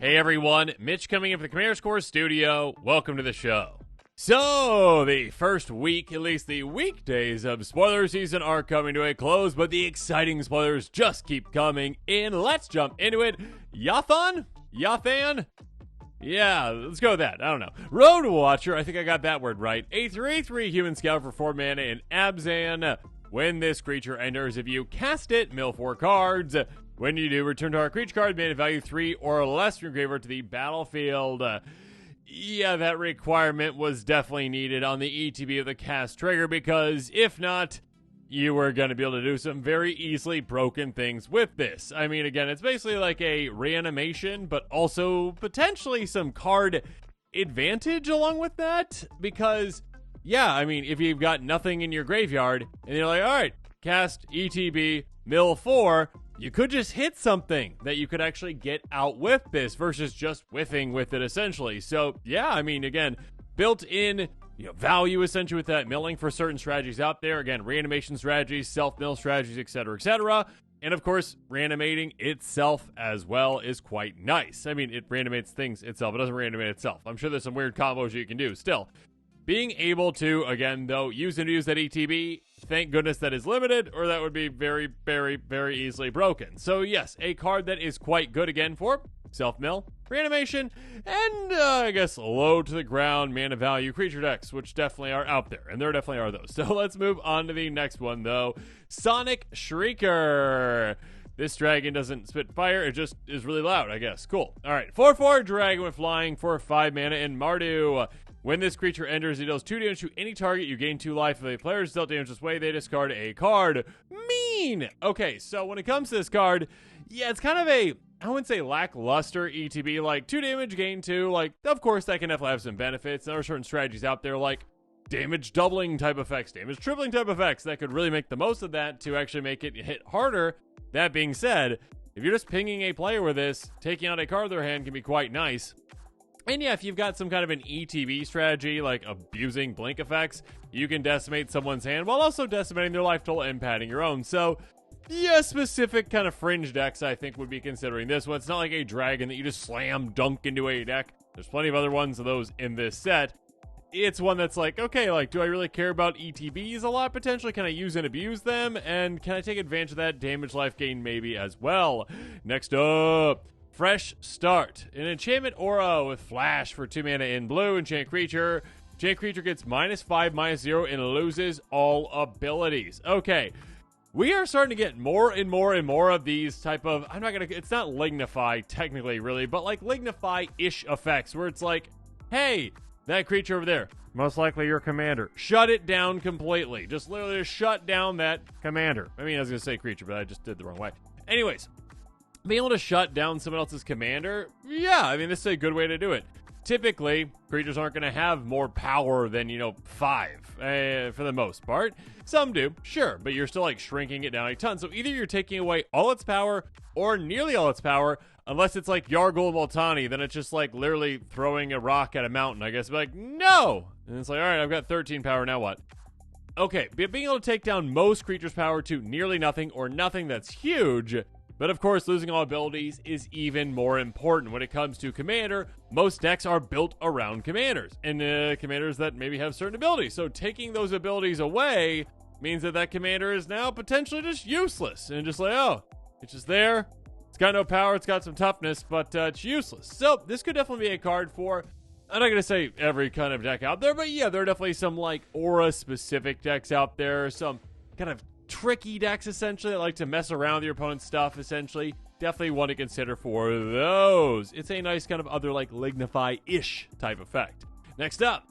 Hey everyone, Mitch coming in from the Commander's Core studio. Welcome to the show. So, the first week, at least the weekdays of spoiler season are coming to a close, but the exciting spoilers just keep coming in. Let's jump into it. Yathan? Yeah, let's go with that. I don't know. Road Watcher, I think I got that word right. A 3/3 human scout for 4 mana in Abzan. When this creature enters, if you cast it, mill 4 cards. When you do, return to our creature card, mana value 3 or less from your graveyard to the battlefield. Yeah, that requirement was definitely needed on the ETB of the cast trigger, because if not, you were going to be able to do some very easily broken things with this. I mean, again, it's basically like a reanimation, but also potentially some card advantage along with that, because, yeah, I mean, if you've got nothing in your graveyard, and you're like, all right, cast ETB, mill 4, you could just hit something that you could actually get out with this versus just whiffing with it, essentially. So, yeah, I mean, again, built-in value, essentially, with that milling for certain strategies out there. Again, reanimation strategies, self-mill strategies, etc., etc. And, of course, reanimating itself as well is quite nice. I mean, it reanimates things itself. It doesn't reanimate itself. I'm sure there's some weird combos you can do. Still, being able to, again, though, use that ETB, thank goodness that is limited, or that would be very, very, very easily broken. So, yes, a card that is quite good, again, for self-mill, reanimation, and, I guess, low to the ground mana value creature decks, which definitely are out there, and there definitely are those. So, let's move on to the next one, though. Sonic Shrieker. This dragon doesn't spit fire, it just is really loud, I guess. Cool. All right, 4/4 dragon with flying for 5 mana in Mardu. When this creature enters, it deals 2 damage to any target. You gain 2 life. If a player is dealt damage this way, they discard a card. Mean! Okay, so when it comes to this card, yeah, it's kind of a, I wouldn't say lackluster ETB. Like, 2 damage, gain 2. Like, of course, that can definitely have some benefits. There are certain strategies out there, like damage doubling type effects, damage tripling type effects, that could really make the most of that to actually make it hit harder. That being said, if you're just pinging a player with this, taking out a card in their hand can be quite nice. And yeah, if you've got some kind of an ETB strategy, like abusing blink effects, you can decimate someone's hand while also decimating their life total and padding your own. So, yeah, specific kind of fringe decks, I think, would be considering this one. It's not like a dragon that you just slam dunk into a deck. There's plenty of other ones of those in this set. It's one that's like, okay, like, do I really care about ETBs a lot, potentially? Can I use and abuse them? And can I take advantage of that damage life gain maybe as well? Next up, Fresh Start. An enchantment aura with flash for 2 mana in blue. Enchant creature. Enchant creature gets -5/-0 and loses all abilities. Okay. We are starting to get more and more and more of these type of, it's not Lignify technically really, but like Lignify-ish effects where it's like, hey, that creature over there, most likely your commander, shut it down completely. Just literally just shut down that commander. I mean, I was going to say creature, but I just did the wrong way. Anyways, being able to shut down someone else's commander, yeah, I mean, this is a good way to do it. Typically, creatures aren't going to have more power than, 5, for the most part. Some do, sure, but you're still, like, shrinking it down a ton. So either you're taking away all its power or nearly all its power, unless it's like Yargul Multani, then it's just, like, literally throwing a rock at a mountain, I guess. Be like, no! And it's like, all right, I've got 13 power, now what? Okay, being able to take down most creatures' power to nearly nothing or nothing, that's huge. But of course, losing all abilities is even more important. When it comes to Commander, most decks are built around Commanders, and Commanders that maybe have certain abilities. So taking those abilities away means that that Commander is now potentially just useless. And just like, oh, it's just there. It's got no power, it's got some toughness, but it's useless. So this could definitely be a card for, I'm not going to say every kind of deck out there, but yeah, there are definitely some like aura-specific decks out there, some kind of tricky decks, essentially, that like to mess around with your opponent's stuff, essentially. Definitely one to consider for those. It's a nice kind of other, like, Lignify-ish type effect. Next up,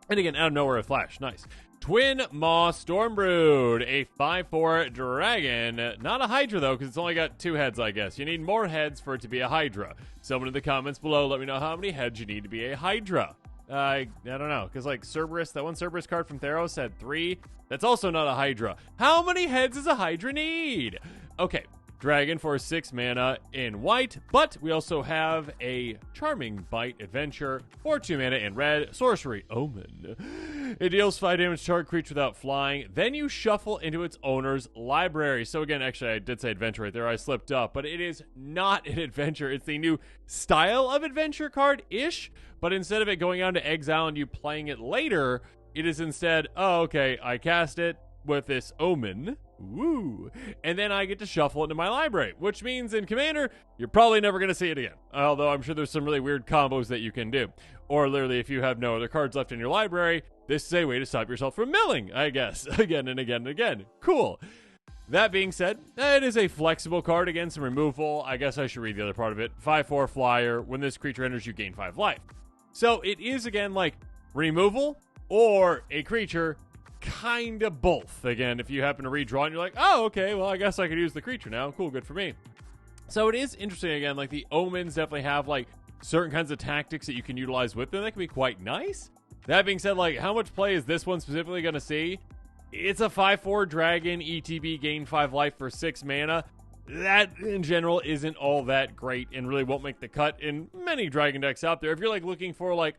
and again, out of nowhere, a flash. Nice. Twin Maw Stormbrood, a 5/4 dragon. Not a Hydra, though, because it's only got 2 heads, I guess. You need more heads for it to be a Hydra. Someone in the comments below, let me know how many heads you need to be a Hydra. I don't know, because like Cerberus, that one Cerberus card from Theros had 3. That's also not a Hydra. How many heads does a Hydra need? Okay, dragon for 6 mana in white, but we also have a Charming Bite Adventure for 2 mana in red, sorcery Omen. It deals 5 damage to target creature without flying, then you shuffle into its owner's library. So again, actually I did say adventure right there, I slipped up, but it is not an adventure. It's the new style of adventure card-ish, but instead of it going on to exile and you playing it later, it is instead, oh okay, I cast it with this Omen, woo, and then I get to shuffle it into my library, which means in Commander, you're probably never going to see it again. Although I'm sure there's some really weird combos that you can do. Or literally, if you have no other cards left in your library, this is a way to stop yourself from milling, I guess, again and again and again. Cool. That being said, it is a flexible card against some removal. I guess I should read the other part of it. 5/4 flyer. When this creature enters, you gain 5 life. So it is, again, like removal or a creature, kind of both. Again, if you happen to redraw and you're like, oh, okay, well, I guess I could use the creature now. Cool, good for me. So it is interesting, again, like the Omens definitely have like certain kinds of tactics that you can utilize with them that can be quite nice. That being said, like how much play is this one specifically going to see? It's a 5/4 dragon, ETB, gain 5 life for 6 mana. That, in general, isn't all that great and really won't make the cut in many dragon decks out there. If you're like looking for like,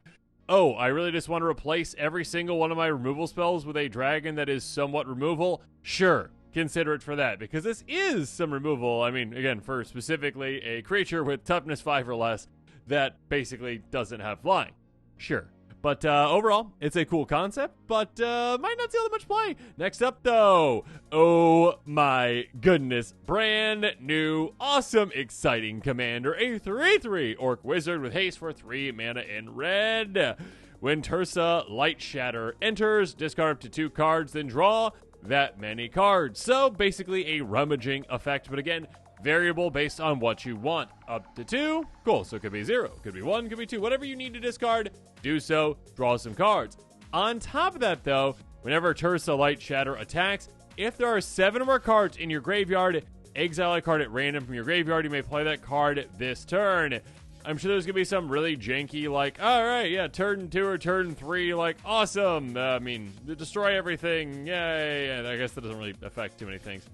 oh, I really just want to replace every single one of my removal spells with a dragon that is somewhat removal, sure, consider it for that, because this is some removal. I mean, again, for specifically a creature with toughness 5 or less that basically doesn't have flying. Sure. But overall, it's a cool concept, but might not see all that much play. Next up, though, oh my goodness, brand new, awesome, exciting commander, a 3/3 Orc Wizard with haste for 3 mana in red. When Tursa Light Shatter enters, discard up to 2 cards, then draw that many cards. So basically a rummaging effect, but again, variable based on what you want. Up to 2, cool, so it could be 0, could be 1, could be 2, whatever you need to discard, do so, draw some cards. On top of that, though, whenever Tursa Light Shatter attacks, if there are 7 or more cards in your graveyard, exile a card at random from your graveyard. You may play that card this turn. I'm sure there's going to be some really janky, like, all right, yeah, turn 2 or turn 3, like, awesome. I mean, destroy everything, yay. And I guess that doesn't really affect too many things.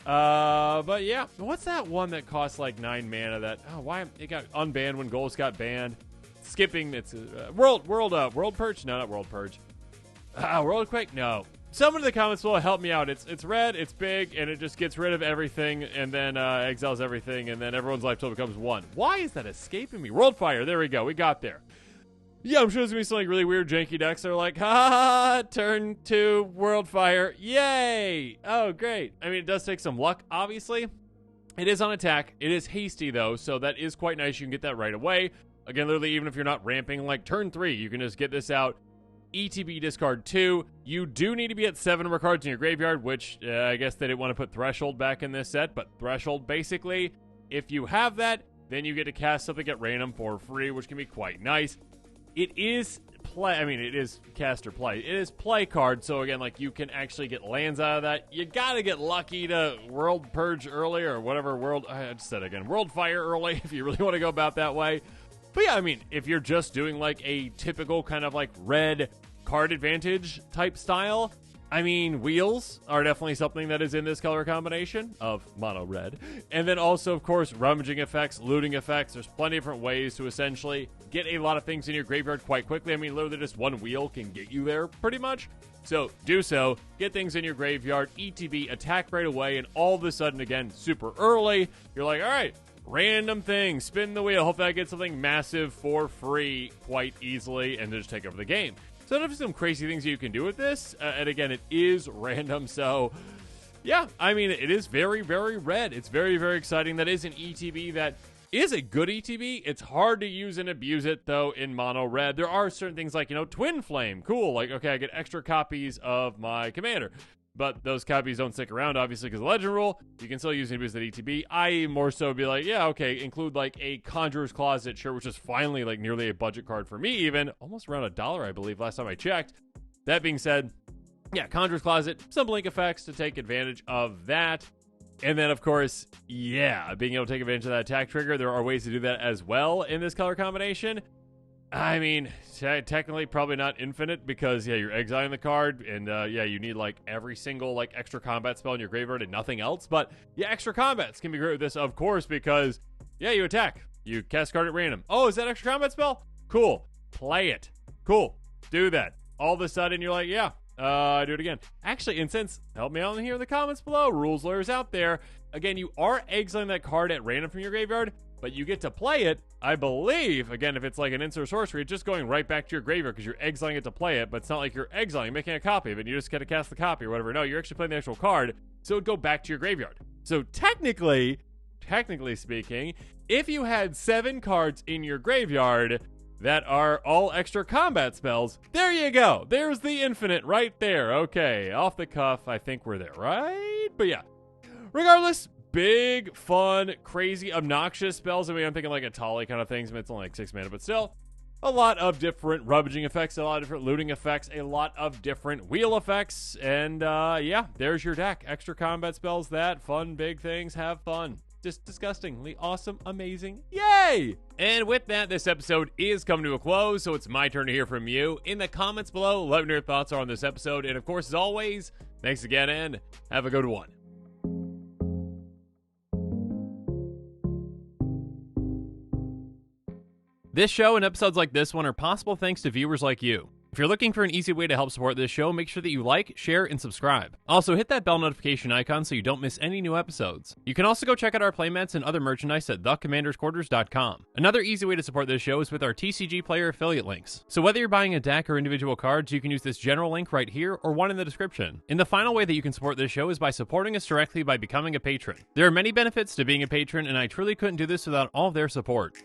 But yeah, what's that one that costs like 9 mana that, oh, why, it got unbanned when Goals got banned? Skipping, it's, World Purge? No, not World Purge. World Quake? No. Someone in the comments will help me out. It's red, it's big, and it just gets rid of everything, and then, exiles everything, and then everyone's life total becomes 1. Why is that escaping me? World Fire, there we go, we got there. Yeah, I'm sure there's going to be some like really weird janky decks that are like, ha, turn 2, World Fire, yay! Oh, great. I mean, it does take some luck, obviously. It is on attack. It is hasty, though, so that is quite nice. You can get that right away. Again, literally, even if you're not ramping, like turn 3, you can just get this out. ETB discard 2. You do need to be at 7 or more cards in your graveyard, which I guess they didn't want to put Threshold back in this set, but Threshold, basically, if you have that, then you get to cast something at random for free, which can be quite nice. It is play, I mean, it is cast or play. It is play card, so again, like, you can actually get lands out of that. You gotta get lucky to World Purge early, or whatever I just said again, World Fire early, if you really want to go about that way. But yeah, I mean, if you're just doing, like, a typical kind of, like, red card advantage type style, I mean, wheels are definitely something that is in this color combination of mono red. And then also, of course, rummaging effects, looting effects. There's plenty of different ways to essentially get a lot of things in your graveyard quite quickly. I mean, literally just one wheel can get you there pretty much. So do so, get things in your graveyard, ETB, attack right away, and all of a sudden, again, super early, you're like, all right, random thing, spin the wheel, hopefully I get something massive for free quite easily, and then just take over the game. So there's some crazy things you can do with this, and again, it is random, so yeah, I mean, it is very, very red. It's very, very exciting. That is an ETB that is a good ETB. It's hard to use and abuse it, though, in mono red. There are certain things like, you know, Twin Flame, cool, like, okay, I get extra copies of my commander. But those copies don't stick around, obviously, because of the legend rule. You can still use and abuse that ETB. I more so be like, yeah, okay, include like a Conjurer's Closet, sure, which is finally like nearly a budget card for me, even. Almost around $1, I believe, last time I checked. That being said, yeah, Conjurer's Closet, some blink effects to take advantage of that. And then, of course, yeah, being able to take advantage of that attack trigger. There are ways to do that as well in this color combination. I mean, technically probably not infinite because, yeah, you're exiling the card, and, yeah, you need, like, every single, like, extra combat spell in your graveyard and nothing else. But, yeah, extra combats can be great with this, of course, because, yeah, you attack. You cast card at random. Oh, is that extra combat spell? Cool. Play it. Cool. Do that. All of a sudden, you're like, yeah, do it again. Actually, and since, help me out here in the comments below, rules lawyers out there, again, you are exiling that card at random from your graveyard, but you get to play it, I believe, again, if it's like an instant sorcery, it's just going right back to your graveyard because you're exiling it to play it, but it's not like you're exiling, making a copy of it, you just get to cast the copy or whatever. No, you're actually playing the actual card, so it'd go back to your graveyard. So technically speaking, if you had 7 cards in your graveyard that are all extra combat spells, there you go. There's the infinite right there. Okay, off the cuff, I think we're there, right? But yeah, regardless, big, fun, crazy, obnoxious spells. I mean, I'm thinking like a Tali kind of things. I mean, it's only like 6 mana, but still, a lot of different rummaging effects, a lot of different looting effects, a lot of different wheel effects, and yeah, there's your deck. Extra combat spells, that fun, big things, have fun. Just disgustingly awesome, amazing, yay! And with that, this episode is coming to a close, so it's my turn to hear from you. In the comments below, let me know your thoughts are on this episode, and of course, as always, thanks again, and have a good one. This show and episodes like this one are possible thanks to viewers like you. If you're looking for an easy way to help support this show, make sure that you like, share, and subscribe. Also, hit that bell notification icon so you don't miss any new episodes. You can also go check out our playmats and other merchandise at thecommandersquarters.com. Another easy way to support this show is with our TCG Player affiliate links. So whether you're buying a deck or individual cards, you can use this general link right here or one in the description. And the final way that you can support this show is by supporting us directly by becoming a patron. There are many benefits to being a patron, and I truly couldn't do this without all of their support.